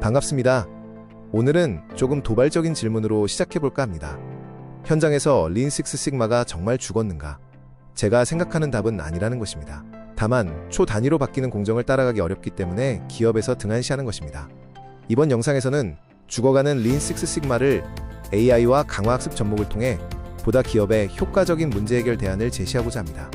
반갑습니다. 오늘은 조금 도발적인 질문으로 시작해볼까 합니다. 현장에서 린 식스 시그마가 정말 죽었는가? 제가 생각하는 답은 아니라는 것입니다. 다만 초 단위로 바뀌는 공정을 따라가기 어렵기 때문에 기업에서 등한시하는 것입니다. 이번 영상에서는 죽어가는 린 식스 시그마를 AI와 강화학습 접목을 통해 보다 기업의 효과적인 문제 해결 대안을 제시하고자 합니다.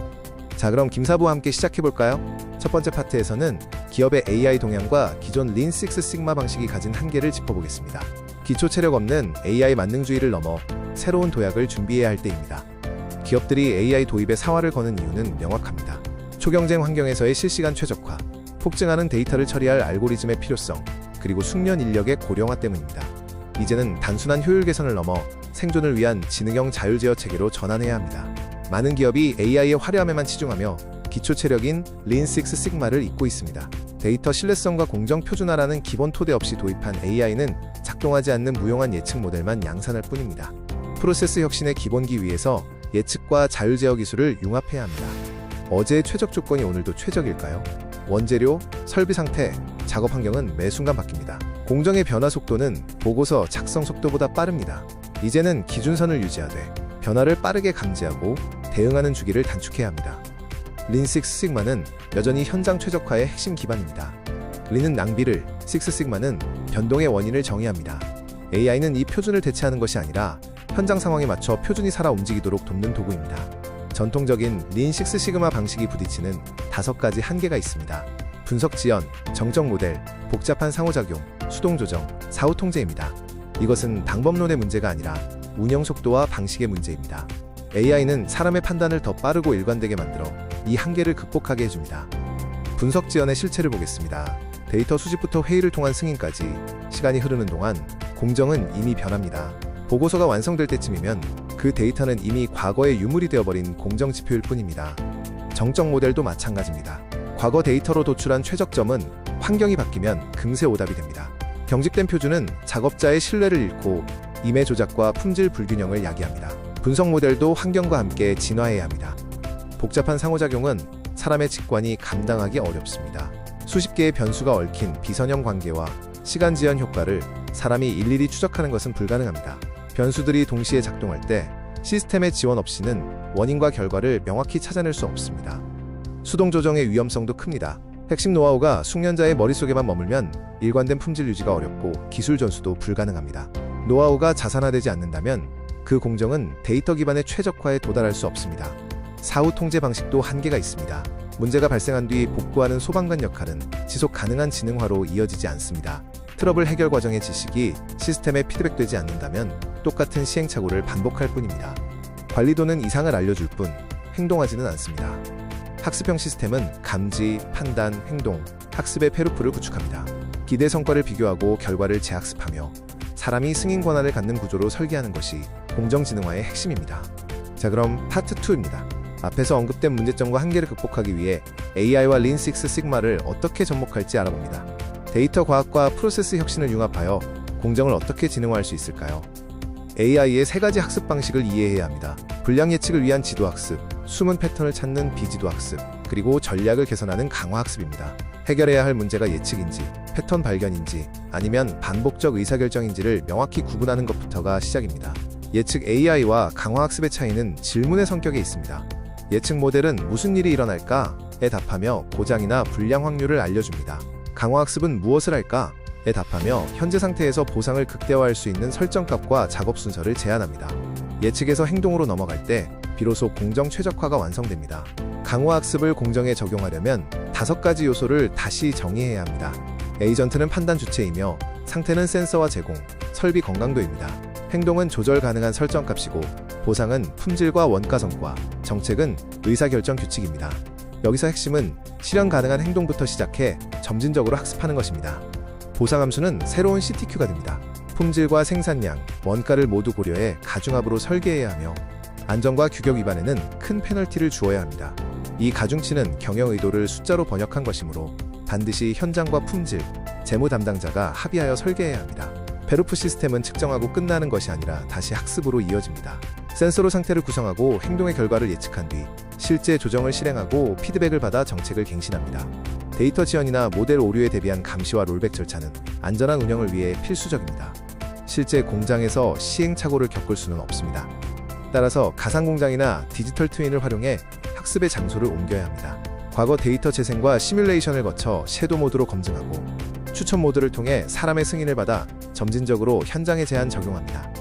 자, 그럼 김사부와 함께 시작해볼까요? 첫 번째 파트에서는 기업의 AI 동향과 기존 린 식스 시그마 방식이 가진 한계를 짚어보겠습니다. 기초 체력 없는 AI 만능주의를 넘어 새로운 도약을 준비해야 할 때입니다. 기업들이 AI 도입에 사활을 거는 이유는 명확합니다. 초경쟁 환경에서의 실시간 최적화, 폭증하는 데이터를 처리할 알고리즘의 필요성, 그리고 숙련 인력의 고령화 때문입니다. 이제는 단순한 효율 개선을 넘어 생존을 위한 지능형 자율 제어 체계로 전환해야 합니다. 많은 기업이 AI의 화려함에만 치중하며 기초 체력인 린 식스 시그마를 잊고 있습니다. 데이터 신뢰성과 공정 표준화라는 기본 토대 없이 도입한 AI는 작동하지 않는 무용한 예측 모델만 양산할 뿐입니다. 프로세스 혁신의 기본기 위에서 예측과 자율 제어 기술을 융합해야 합니다. 어제의 최적 조건이 오늘도 최적일까요? 원재료, 설비 상태, 작업 환경은 매 순간 바뀝니다. 공정의 변화 속도는 보고서 작성 속도보다 빠릅니다. 이제는 기준선을 유지하되 변화를 빠르게 감지하고 대응하는 주기를 단축해야 합니다. 린 식스 시그마는 여전히 현장 최적화의 핵심 기반입니다. 린은 낭비를, 식스 시그마는 변동의 원인을 정의합니다. AI는 이 표준을 대체하는 것이 아니라 현장 상황에 맞춰 표준이 살아 움직이도록 돕는 도구입니다. 전통적인 린 식스 시그마 방식이 부딪히는 5가지 한계가 있습니다. 분석 지연, 정적 모델, 복잡한 상호작용, 수동 조정, 사후 통제입니다. 이것은 방법론의 문제가 아니라 운영 속도와 방식의 문제입니다. AI는 사람의 판단을 더 빠르고 일관되게 만들어 이 한계를 극복하게 해줍니다. 분석 지연의 실체를 보겠습니다. 데이터 수집부터 회의를 통한 승인까지 시간이 흐르는 동안 공정은 이미 변합니다. 보고서가 완성될 때쯤이면 그 데이터는 이미 과거의 유물이 되어버린 공정 지표일 뿐입니다. 정적 모델도 마찬가지입니다. 과거 데이터로 도출한 최적점은 환경이 바뀌면 금세 오답이 됩니다. 경직된 표준은 작업자의 신뢰를 잃고 임의 조작과 품질 불균형을 야기합니다. 분석 모델도 환경과 함께 진화해야 합니다. 복잡한 상호작용은 사람의 직관이 감당하기 어렵습니다. 수십 개의 변수가 얽힌 비선형 관계와 시간 지연 효과를 사람이 일일이 추적하는 것은 불가능합니다. 변수들이 동시에 작동할 때 시스템의 지원 없이는 원인과 결과를 명확히 찾아낼 수 없습니다. 수동 조정의 위험성도 큽니다. 핵심 노하우가 숙련자의 머릿속에만 머물면 일관된 품질 유지가 어렵고 기술 전수도 불가능합니다. 노하우가 자산화되지 않는다면 그 공정은 데이터 기반의 최적화에 도달할 수 없습니다. 사후 통제 방식도 한계가 있습니다. 문제가 발생한 뒤 복구하는 소방관 역할은 지속 가능한 지능화로 이어지지 않습니다. 트러블 해결 과정의 지식이 시스템에 피드백되지 않는다면 똑같은 시행착오를 반복할 뿐입니다. 관리도는 이상을 알려줄 뿐 행동하지는 않습니다. 학습형 시스템은 감지, 판단, 행동, 학습의 페루프를 구축합니다. 기대 성과를 비교하고 결과를 재학습하며 사람이 승인 권한을 갖는 구조로 설계하는 것이 공정지능화의 핵심입니다. 자, 그럼 파트 2입니다. 앞에서 언급된 문제점과 한계를 극복하기 위해 AI와 린 식스 시그마를 어떻게 접목할지 알아봅니다. 데이터 과학과 프로세스 혁신을 융합하여 공정을 어떻게 지능화할 수 있을까요? AI의 3가지 학습 방식을 이해해야 합니다. 분량 예측을 위한 지도학습, 숨은 패턴을 찾는 비지도학습, 그리고 전략을 개선하는 강화학습입니다. 해결해야 할 문제가 예측인지, 패턴 발견인지, 아니면 반복적 의사결정인지를 명확히 구분하는 것부터가 시작입니다. 예측 AI와 강화학습의 차이는 질문의 성격에 있습니다. 예측 모델은 무슨 일이 일어날까?에 답하며 고장이나 불량 확률을 알려줍니다. 강화학습은 무엇을 할까?에 답하며 현재 상태에서 보상을 극대화할 수 있는 설정값과 작업 순서를 제안합니다. 예측에서 행동으로 넘어갈 때 비로소 공정 최적화가 완성됩니다. 강화학습을 공정에 적용하려면 5가지 요소를 다시 정의해야 합니다. 에이전트는 판단 주체이며 상태는 센서와 제공, 설비 건강도입니다. 행동은 조절 가능한 설정값이고 보상은 품질과 원가 성과, 정책은 의사결정 규칙입니다. 여기서 핵심은 실현 가능한 행동부터 시작해 점진적으로 학습하는 것입니다. 보상함수는 새로운 CTQ가 됩니다. 품질과 생산량, 원가를 모두 고려해 가중합으로 설계해야 하며 안전과 규격 위반에는 큰 페널티를 주어야 합니다. 이 가중치는 경영 의도를 숫자로 번역한 것이므로 반드시 현장과 품질, 재무 담당자가 합의하여 설계해야 합니다. 페루프 시스템은 측정하고 끝나는 것이 아니라 다시 학습으로 이어집니다. 센서로 상태를 구성하고 행동의 결과를 예측한 뒤 실제 조정을 실행하고 피드백을 받아 정책을 갱신합니다. 데이터 지연이나 모델 오류에 대비한 감시와 롤백 절차는 안전한 운영을 위해 필수적입니다. 실제 공장에서 시행착오를 겪을 수는 없습니다. 따라서 가상공장이나 디지털 트윈을 활용해 학습의 장소를 옮겨야 합니다. 과거 데이터 재생과 시뮬레이션을 거쳐 섀도우 모드로 검증하고 추천 모드를 통해 사람의 승인을 받아 점진적으로 현장에 제한 적용합니다.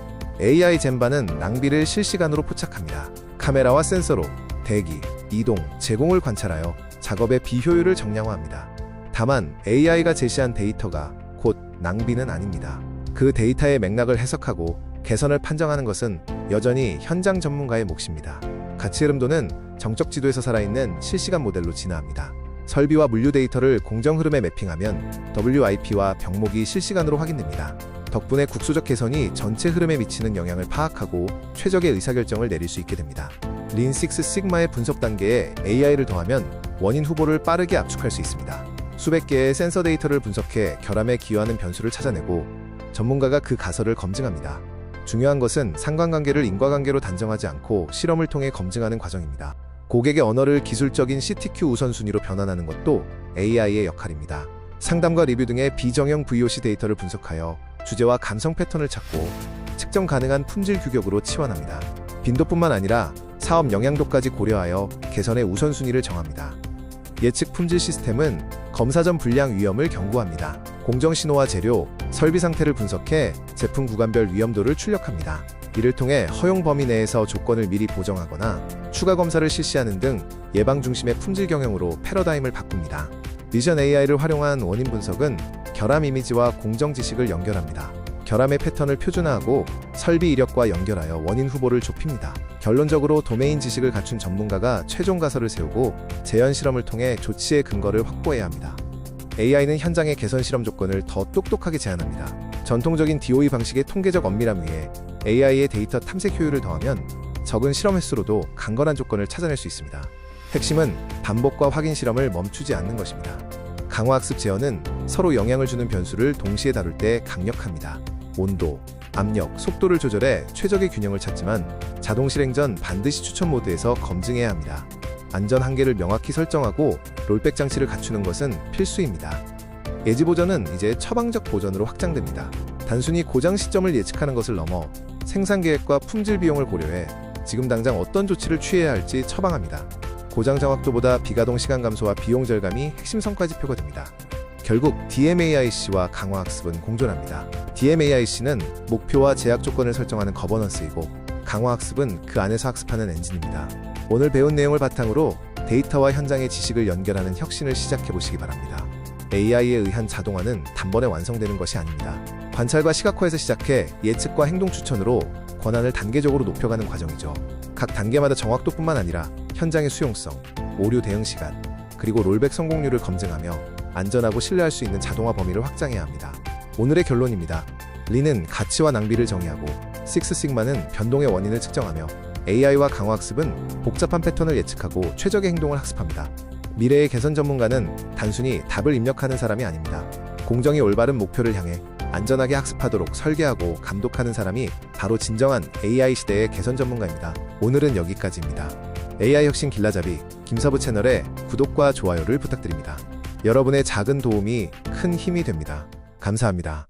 AI 젠바는 낭비를 실시간으로 포착합니다. 카메라와 센서로 대기, 이동, 제공을 관찰하여 작업의 비효율을 정량화합니다. 다만 AI가 제시한 데이터가 곧 낭비는 아닙니다. 그 데이터의 맥락을 해석하고 개선을 판정하는 것은 여전히 현장 전문가의 몫입니다. 가치 흐름도는 정적 지도에서 살아있는 실시간 모델로 진화합니다. 설비와 물류 데이터를 공정 흐름에 매핑하면 WIP와 병목이 실시간으로 확인됩니다. 덕분에 국소적 개선이 전체 흐름에 미치는 영향을 파악하고 최적의 의사결정을 내릴 수 있게 됩니다. 린 식스 시그마의 분석 단계에 AI를 더하면 원인 후보를 빠르게 압축할 수 있습니다. 수백 개의 센서 데이터를 분석해 결함에 기여하는 변수를 찾아내고 전문가가 그 가설을 검증합니다. 중요한 것은 상관관계를 인과관계로 단정하지 않고 실험을 통해 검증하는 과정입니다. 고객의 언어를 기술적인 CTQ 우선순위로 변환하는 것도 AI의 역할입니다. 상담과 리뷰 등의 비정형 VOC 데이터를 분석하여 주제와 감성 패턴을 찾고 측정 가능한 품질 규격으로 치환합니다. 빈도뿐만 아니라 사업 영향도까지 고려하여 개선의 우선순위를 정합니다. 예측 품질 시스템은 검사 전 불량 위험을 경고합니다. 공정 신호와 재료, 설비 상태를 분석해 제품 구간별 위험도를 출력합니다. 이를 통해 허용 범위 내에서 조건을 미리 보정하거나 추가 검사를 실시하는 등 예방 중심의 품질 경영으로 패러다임을 바꿉니다. 비전 AI를 활용한 원인 분석은 결함 이미지와 공정 지식을 연결합니다. 결함의 패턴을 표준화하고 설비 이력과 연결하여 원인 후보를 좁힙니다. 결론적으로 도메인 지식을 갖춘 전문가가 최종 가설을 세우고 재현 실험을 통해 조치의 근거를 확보해야 합니다. AI는 현장의 개선 실험 조건을 더 똑똑하게 제안합니다. 전통적인 DOE 방식의 통계적 엄밀함 위에 AI의 데이터 탐색 효율을 더하면 적은 실험 횟수로도 강건한 조건을 찾아낼 수 있습니다. 핵심은 반복과 확인 실험을 멈추지 않는 것입니다. 강화학습 제어는 서로 영향을 주는 변수를 동시에 다룰 때 강력합니다. 온도, 압력, 속도를 조절해 최적의 균형을 찾지만 자동 실행 전 반드시 추천 모드에서 검증해야 합니다. 안전 한계를 명확히 설정하고 롤백 장치를 갖추는 것은 필수입니다. 예지 보전은 이제 처방적 보전으로 확장됩니다. 단순히 고장 시점을 예측하는 것을 넘어 생산 계획과 품질 비용을 고려해 지금 당장 어떤 조치를 취해야 할지 처방합니다. 고장 정확도보다 비가동 시간 감소와 비용 절감이 핵심 성과 지표가 됩니다. 결국 DMAIC와 강화학습은 공존합니다. DMAIC는 목표와 제약 조건을 설정하는 거버넌스이고 강화학습은 그 안에서 학습하는 엔진입니다. 오늘 배운 내용을 바탕으로 데이터와 현장의 지식을 연결하는 혁신을 시작해보시기 바랍니다. AI에 의한 자동화는 단번에 완성되는 것이 아닙니다. 관찰과 시각화에서 시작해 예측과 행동 추천으로 권한을 단계적으로 높여가는 과정이죠. 각 단계마다 정확도뿐만 아니라 현장의 수용성, 오류 대응 시간, 그리고 롤백 성공률을 검증하며 안전하고 신뢰할 수 있는 자동화 범위를 확장해야 합니다. 오늘의 결론입니다. 린은 가치와 낭비를 정의하고 식스시그마는 변동의 원인을 측정하며 AI와 강화학습은 복잡한 패턴을 예측하고 최적의 행동을 학습합니다. 미래의 개선 전문가는 단순히 답을 입력하는 사람이 아닙니다. 공정이 올바른 목표를 향해 안전하게 학습하도록 설계하고 감독하는 사람이 바로 진정한 AI 시대의 개선 전문가입니다. 오늘은 여기까지입니다. AI 혁신 길라잡이 김서부 채널에 구독과 좋아요를 부탁드립니다. 여러분의 작은 도움이 큰 힘이 됩니다. 감사합니다.